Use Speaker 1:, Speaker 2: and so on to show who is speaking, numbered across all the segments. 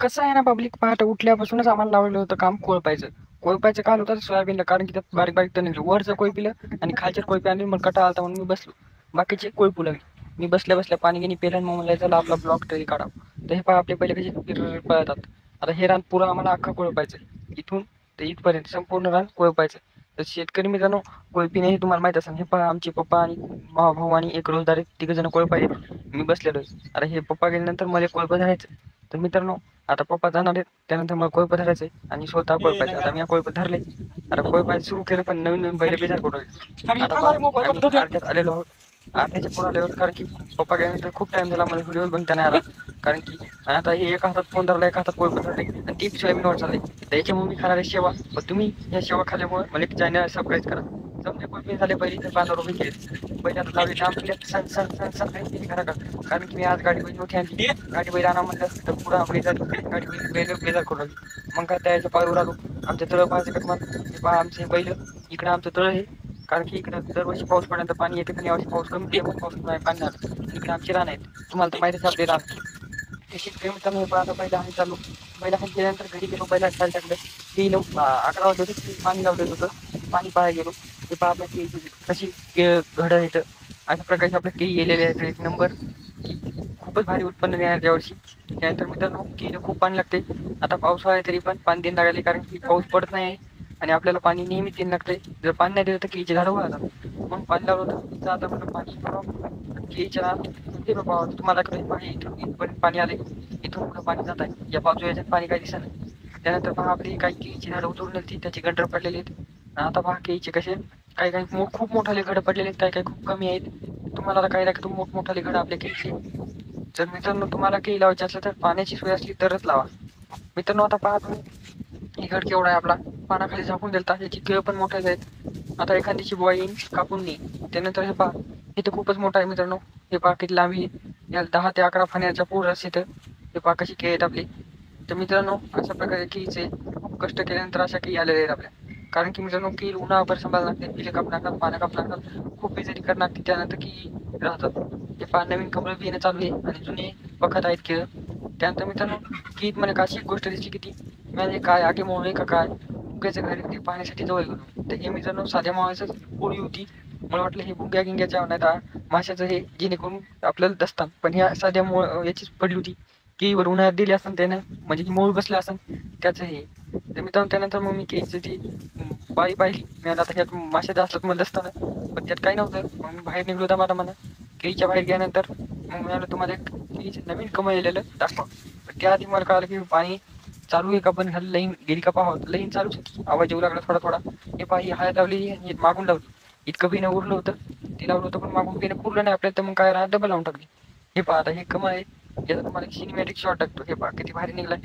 Speaker 1: कसं आहे ना, पब्लिक पहाटे उठल्यापासूनच आम्हाला लावलेलं होतं काम कोळपायचं. कोळपायचं काल होतं सोयाबीनला, कारण की त्यात बारीक बारीक तण निघाले. वरचं कोळपिलं आणि खालच्या कोळपी आणली. मग कंटाळा आलता म्हणून मी बसलो. बाकीचे कोळपू लागले. मी बसल्या बसल्या पाणी गिनी पेलं आणि मग म्हणलं चला आपला ब्लॉक तरी काढावं. तर हे पहा आपले पहिले कसे पिरर पळतात. आता हे रान पुरं आम्हाला अख्खं कोळपायचं. इथून ते इथपर्यंत संपूर्ण रान कोळपायचं. तर शेतकरी मित्रांनो, कोळपीने हे तुम्हाला माहीत असेल. हे पहा आमचे पप्पा आणि भाऊ आणि एक रोजदार आहेत, तिघंजण कोळपाय आहेत. मी बसलेलो आहे. आता हे पप्पा गेल्यानंतर मला कोळपं धरायचं. तर मित्रांनो, आता पप्पा जाणार आहेत, त्यानंतर मला कोळपं धरायचं आहे आणि स्वतः कोळपायचं. आता मी कोळपं धरले. आता कोळपायचं सुरू केलं, पण नवीन नवीन बैल बेजार करून राहिले. आता आम्ही अर्ध्यात आलेलो आहोत. अर्ध्याच्या पुढे आल्यावर, कारण की पप्पा गेल्यानंतर खूप टाइम झाला, मला व्हिडिओ बनता नाही आला. कारण की आता हे एका हातात फोन धरला, एका हातात कोळपं धरले आणि ती सोयाबीनवर चालले. त्याच्यामुळे मी खाणार आहे शेवा. पण तुम्ही या शेवा खाल्ल्यामुळे मला एक चॅनल सबस्क्राईब करा. समजा कोळपे झाले पहिले तर 15 रुपये केले. पहिले आता लावले आमच्या सण सण सण सण काही करा का, कारण की मी आज गाडी बैल मोठी आणली. गाडी बैल आणा म्हणलं तर पुढं बेजार गाडी बैल बेजार करून राहिली. मग काय त्याच्या पायावर आलो. आमच्या तळ पाहायचं का तुम्हाला, पहा आमचे बैल. इकडं आमचं तळ आहे, कारण की इकडं दरवर्षी पाऊस पडल्यानंतर पाणी येते, पण यावर्षी पाऊस कमी आहे, पाऊस नाही, पाणी आलं. इकडे आमची रान आहेत, तुम्हाला तर माहितीच आपले रान. ते शेतकरी मित्रांनो, आता पहिला आम्ही चालू पहिला खाली गेल्यानंतर घरी गेलो. पहिला खाली टाकलं ती 11 वाजले होते, पाणी लावलेलं होतं. पाणी पाहायला गेलो. ते पहा आपल्या केळीची कशी घडं येतं. अशा प्रकारचे आपल्या केळी गेलेले आहेत. एक नंबर खूपच भारी उत्पन्न देणार यावर्षी. त्यानंतर मित्रांनो, केळीला खूप पाणी लागते. आता पावसाळा आहे तरी पण पाणी देणं लागले, कारण की पाऊस पडत नाही आणि आपल्याला पाणी नेहमी देणं लागते. जर पाणी नाही दिलं तर केळीचे झाडं वाळतात. मग पाणी लावलं होतं तिथं. आता म्हणून पाणी केळीच्या ते बाबा तुम्हाला इथपर्यंत पाणी आले. इथून पुढं पाणी जात आहे. या पावसाळ्याच्यात पाणी काही दिसत नाही. त्यानंतर पहा आपली काही केळीची झाडं उतरून होती, त्याची गंटर पडलेली आहेत. आता पहा केळीचे कसे काही काही खूप मोठाले घडं पडलेले आहेत, काही काही खूप कमी आहेत. तुम्हाला आता काही लागतं मोठमोठाले घडं आपल्या केळीचे. जर मित्रांनो तुम्हाला केळी लावायची असलं तर पाण्याची सोय असली तरच लावा. मित्रांनो, आता पहा तुम्ही हे घड केवढा आहे आपला, पानाखाली झाकून दिलता. याची केळ पण मोठ्याच आहेत. आता एखादीची बुवा येईन कापून नाही. त्यानंतर हे पहा, हे तर खूपच मोठं आहे मित्रांनो. हे पहा किती लांबी, या 10 ते 11 फाण्याच्या पूर असते. तर हे पहा कशी केळी आहेत आपली. तर मित्रांनो, अशा प्रकारे केळीचे खूप कष्ट केल्यानंतर अशा केळी आलेल्या आहेत आपल्या. कारण की मित्रांनो, केळी उन्हाभर सांभाळायला लागते. बिले कापू लागतात, पानं कापू लागतात, खूप बेजारी करावं लागते. त्यानंतर केळी राहतात. हे पहा नवीन कमळ बी येणं चालू आहे आणि जुने बखत आहेत केळं. त्यानंतर मित्रांनो, केळीत मला अशी एक गोष्ट दिसली की ती म्हणजे काय आगे मोहळे का काय बुग्याच्या घरी ते पाहण्यासाठी जवळ गेलो. तर हे मित्रांनो साध्या मावायचंच पोळी होती. मला वाटलं हे बुग्या गिंग्याच्या नाही तर माशाचं हे जेणेकरून आपल्याला दसतात, पण ह्या साध्या याचीच पडली होती. केळीवर उन्हाळ्यात दिली असताना त्यानं, म्हणजे मूळ बसलं असं त्याचं हे. तर मित्रांनो, त्यानंतर मग मी केळीची ती बाई पाहिली. मी आता ह्यात माशाचं असलं मला दसताना, पण त्यात काही नव्हतं. मग मी बाहेर निघलो होता मला म्हणा. केळीच्या बाहेर गेल्यानंतर मग म्हणालं तुम्हाला एक केळीचं नवीन कमळ येलेलं दाखवा. पण त्याआधी मला कळालं की पाणी चालू आहे का, पण ह्याला लाईन गेली का पाहावं. लाईन चालूच होती, आवाज येऊ लागला थोडा थोडा. हे पहा ही हळद लावलेली आणि मागून लावली. इतकं बिनं उरलं होतं, ते लावलं होतं, पण मागून बिनं पुरलं नाही आपल्याला. तर मग काय डबल लावून टाकली. हे पहा आता हे कमळ आहे. याचा तुम्हाला सिनेमॅटिक शॉट टाकतो. हे पहा किती भारी निघला.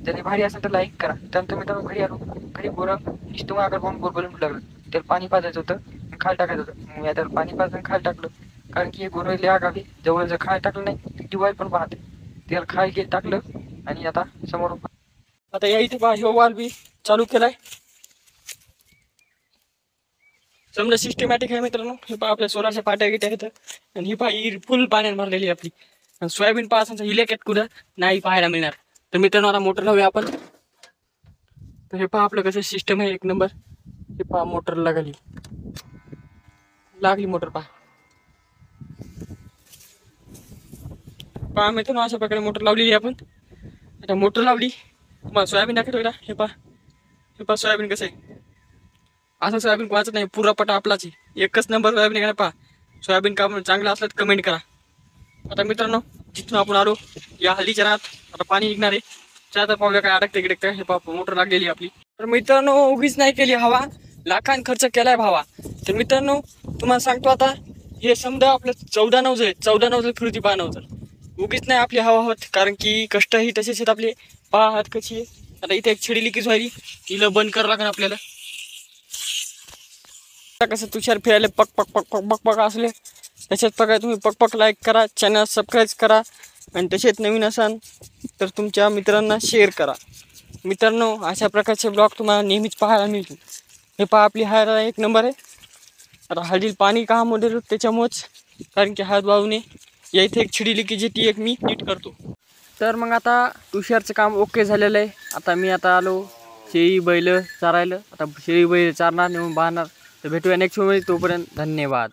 Speaker 1: जर भारी असेल तर लाईक करा. त्यानंतर मित्रांनो घरी आलो. घरी गोरा निष्ठू मागं पाहून बोलून लागलं. त्याला पाणी पाजायचं होतं, खाल टाकायचं होतं. मग त्याला पाणी पाजून खाल टाकलं, कारण की हे गोरं लय आगावी. जवळ जर खाल टाकलं नाही दिवाळी पण पाहते. त्याला खाल घे टाकलं आणि आता समोर आता या इथे पहा ह्यो वाल बी चालू केलाय. समजा सिस्टमॅटिक आहे मित्रांनो. हे पहा आपल्या सोलारच्या पाट्या गिट्या आहेत आणि ही पहा ही फुल पाण्यात भरलेली आहे आपली. आणि सोयाबीन पासांचा इलेक्यात कुठं नाही पाहायला मिळणार. तर मित्रांनो आता मोटर लावूया आपण. तर हे पहा आपलं कसं सिस्टम आहे एक नंबर. हे पहा मोटर लागली मोटर पहा. मित्रांनो अशा प्रकारे मोटर लावलेली आपण. आता मोटर लावली, तुम्हाला सोयाबीन दाखवतो का. हे पहा सोयाबीन कसं आहे. असं सोयाबीन कोणाचं नाही, पुरा पटा आपलाच आहे. एकच नंबर सोयाबीन आहे. पहा सोयाबीन का चांगलं असलं तर कमेंट करा. आता मित्रांनो, जिथून आपण आलो या हल्दीच्या रानात आता पाणी निघणार आहे. तर पाहूया काय अडकते गिडकते. हे पहा मोटर लागलेली आपली. तर मित्रांनो उगीच नाही केली हवा, लाखांनी खर्च केलाय भावा. तर मित्रांनो तुम्हाला सांगतो आता, हे समजा आपलं 14 नवजल फिरती पहा नवजल. उगीच नाही आपली हवा होत, कारण की कष्टही तसेच आहेत आपले. पहा हात कशी आहे. आता इथे एक छडी लिकीज व्हायली, तिला बंद करावं लागेल आपल्याला. कसं तुषार फिरायला पक पक पक पक पक पक असले तसेच प्रकारे तुम्ही पक पक लाईक करा, चॅनल सबस्क्राईब करा आणि तसेच नवीन असाल तर तुमच्या मित्रांना शेअर करा. मित्रांनो अशा प्रकारचे ब्लॉग तुम्हाला नेहमीच पाहायला मिळतील. हे पहा आपली हळद एक नंबर आहे. आता हळदीला पाणी का मोडेल त्याच्यामुळेच, कारण की हळद वाहूने या इथे एक छिडीली की जी ती एक मी नीट करतो. तर मग आता तुषारचं काम ओके झालेलं आहे. आता मी आलो शेळी बैल चारायला. आता शेळी बैल चारणार नेऊन बांधणार. तर भेटूया नेक्स्ट व्हिडिओ. तोपर्यंत धन्यवाद.